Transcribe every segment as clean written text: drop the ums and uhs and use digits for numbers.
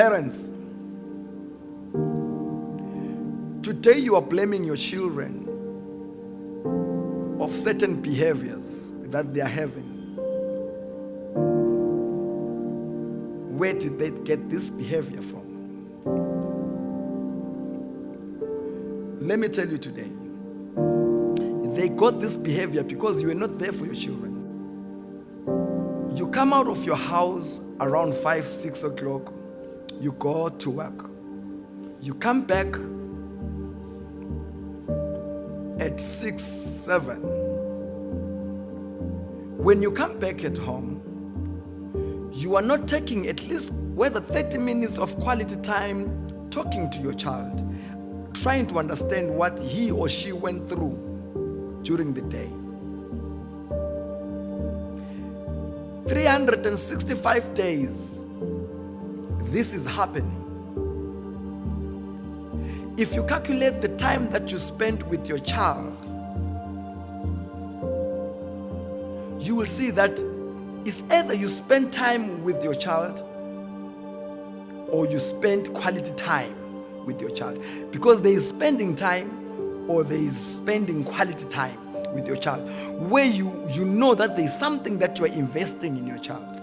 Parents, today you are blaming your children of certain behaviors that they are having. Where did they get this behavior from? Let me tell you today, they got this behavior because you were not there for your children. You come out of your house around 5, 6 o'clock, you go to work. You come back at 6, 7. When you come back at home, you are not taking at least whether 30 minutes of quality time talking to your child, trying to understand what he or she went through during the day. 365 days, this is happening. If you calculate the time that you spent with your child, you will see that it's either you spend time with your child or you spend quality time with your child. Because there is spending time or there is spending quality time with your child, where you know that there is something that you are investing in your child.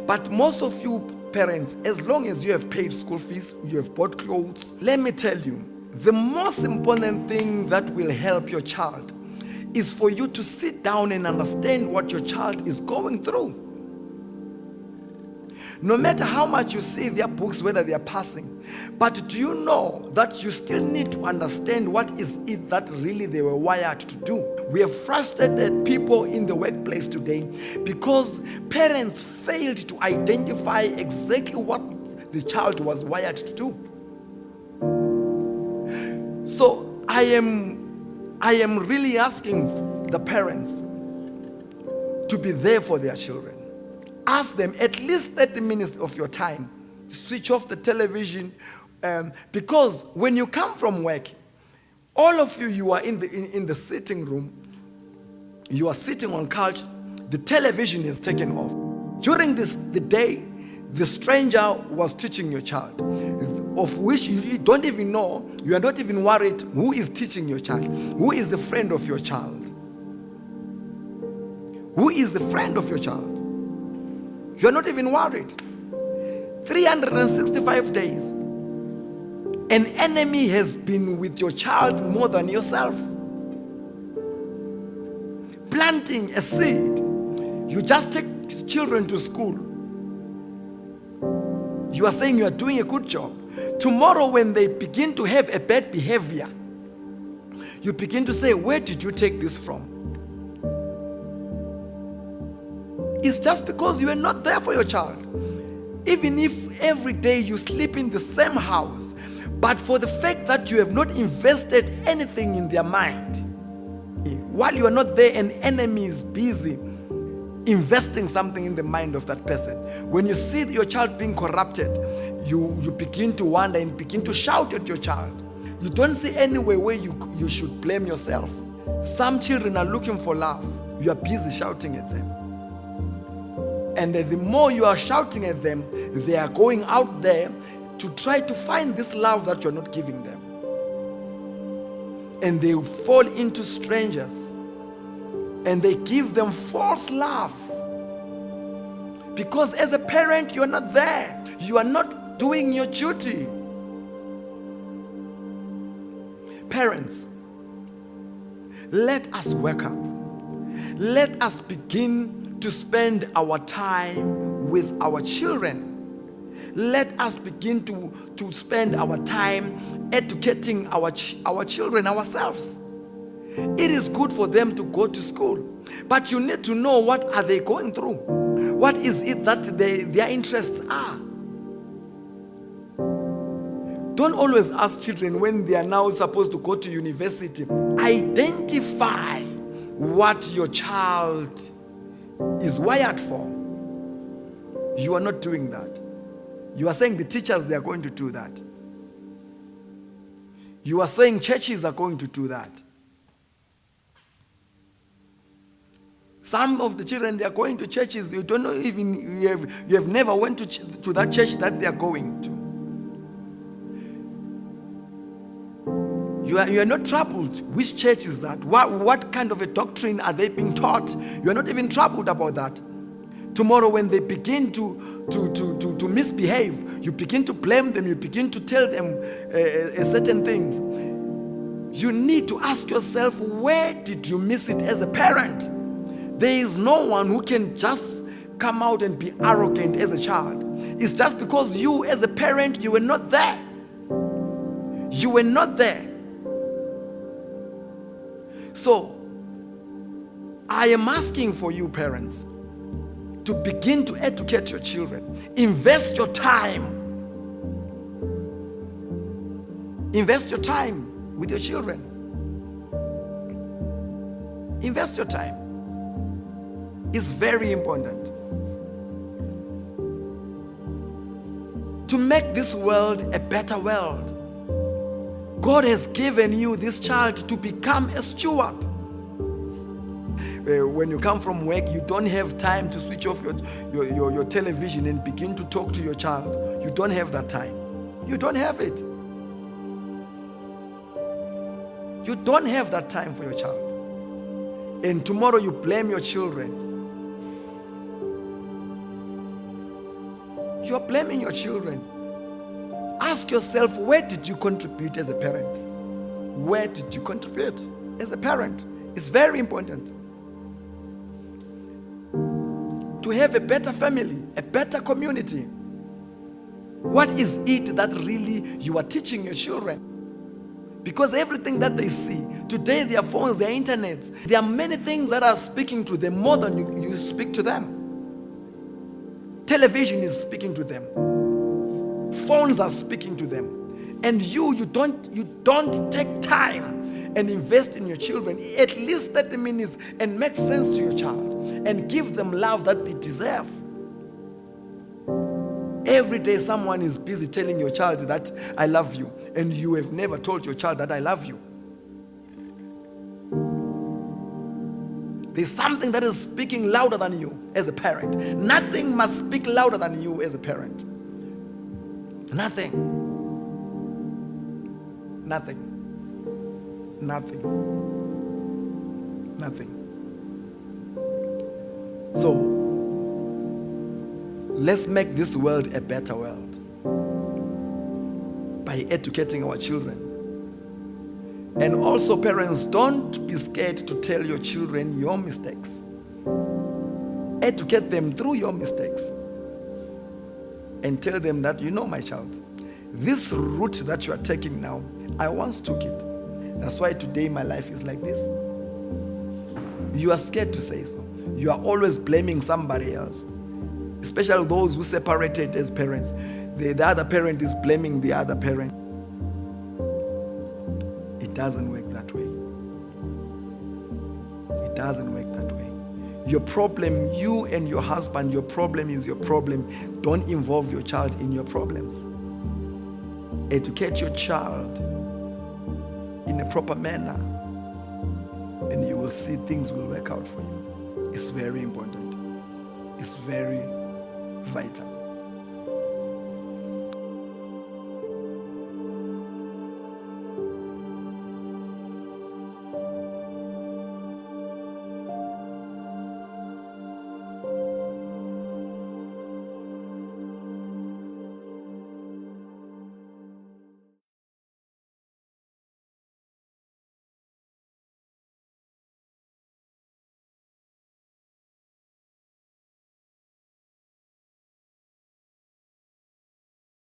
But most of you parents, as long as you have paid school fees, you have bought clothes, let me tell you, the most important thing that will help your child is for you to sit down and understand what your child is going through. No matter how much you see their books, whether they are passing, but do you know that you still need to understand what is it that really they were wired to do? We have frustrated people in the workplace today because parents failed to identify exactly what the child was wired to do. So I am really asking the parents to be there for their children. Ask them at least 30 minutes of your time. Switch off the television, because when you come from work, all of you are in the sitting room. You are sitting on couch. The television is taken off. During the day, the stranger was teaching your child, of which you don't even know. You are not even worried who is teaching your child. Who is the friend of your child? Who is the friend of your child? You are not even worried. 365 days. An enemy has been with your child more than yourself. Planting a seed. You just take children to school. You are saying you are doing a good job. Tomorrow when they begin to have a bad behavior, you begin to say, where did you take this from? It's just because you are not there for your child. Even if every day you sleep in the same house, but for the fact that you have not invested anything in their mind, while you are not there, an enemy is busy investing something in the mind of that person. When you see your child being corrupted, you begin to wonder and begin to shout at your child. You don't see any way where you should blame yourself. Some children are looking for love. You are busy shouting at them. And the more you are shouting at them, they are going out there to try to find this love that you're not giving them. And they fall into strangers. And they give them false love. Because as a parent, you're not there. You are not doing your duty. Parents, let us wake up. Let us begin to spend our time with our children. Let us begin to spend our time educating our children ourselves. It is good for them to go to school, but you need to know what are they going through. What is it that their interests are? Don't always ask children when they are now supposed to go to university. Identify what your child is wired for. You are not doing that. You are saying the teachers, they are going to do that. You are saying churches are going to do that. Some of the children, they are going to churches. You don't know even, you have never went to that church that they are going to. You are not troubled. Which church is that? What kind of a doctrine are they being taught? You are not even troubled about that. Tomorrow when they begin to misbehave, you begin to blame them, you begin to tell them certain things. You need to ask yourself, where did you miss it as a parent? There is no one who can just come out and be arrogant as a child. It's just because you as a parent, you were not there. You were not there. So, I am asking for you parents to begin to educate your children. Invest your time. Invest your time with your children. Invest your time. It's very important to make this world a better world. God has given you this child to become a steward. When you come from work, you don't have time to switch off your television and begin to talk to your child. You don't have that time. You don't have it. You don't have that time for your child. And tomorrow you blame your children. You are blaming your children. Ask yourself, where did you contribute as a parent? Where did you contribute as a parent? It's very important to have a better family, a better community. What is it that really you are teaching your children? Because everything that they see, today their phones, their internets, there are many things that are speaking to them more than you speak to them. Television is speaking to them. Phones are speaking to them. And you don't take time and invest in your children at least 30 minutes and make sense to your child and give them love that they deserve. Every day someone is busy telling your child that I love you, and you have never told your child that I love you. There's something that is speaking louder than you as a parent. Nothing must speak louder than you as a parent. Nothing. Nothing. Nothing. Nothing. So, let's make this world a better world by educating our children. And also, parents, don't be scared to tell your children your mistakes. Educate them through your mistakes. And tell them that, you know, my child, this route that you are taking now, I once took it. That's why today my life is like this. You are scared to say so. You are always blaming somebody else. Especially those who separated as parents. The other parent is blaming the other parent. It doesn't work that way. It doesn't work that way. Your problem, you and your husband, your problem is your problem. Don't involve your child in your problems. Educate your child in a proper manner, and you will see things will work out for you. It's very important. It's very vital.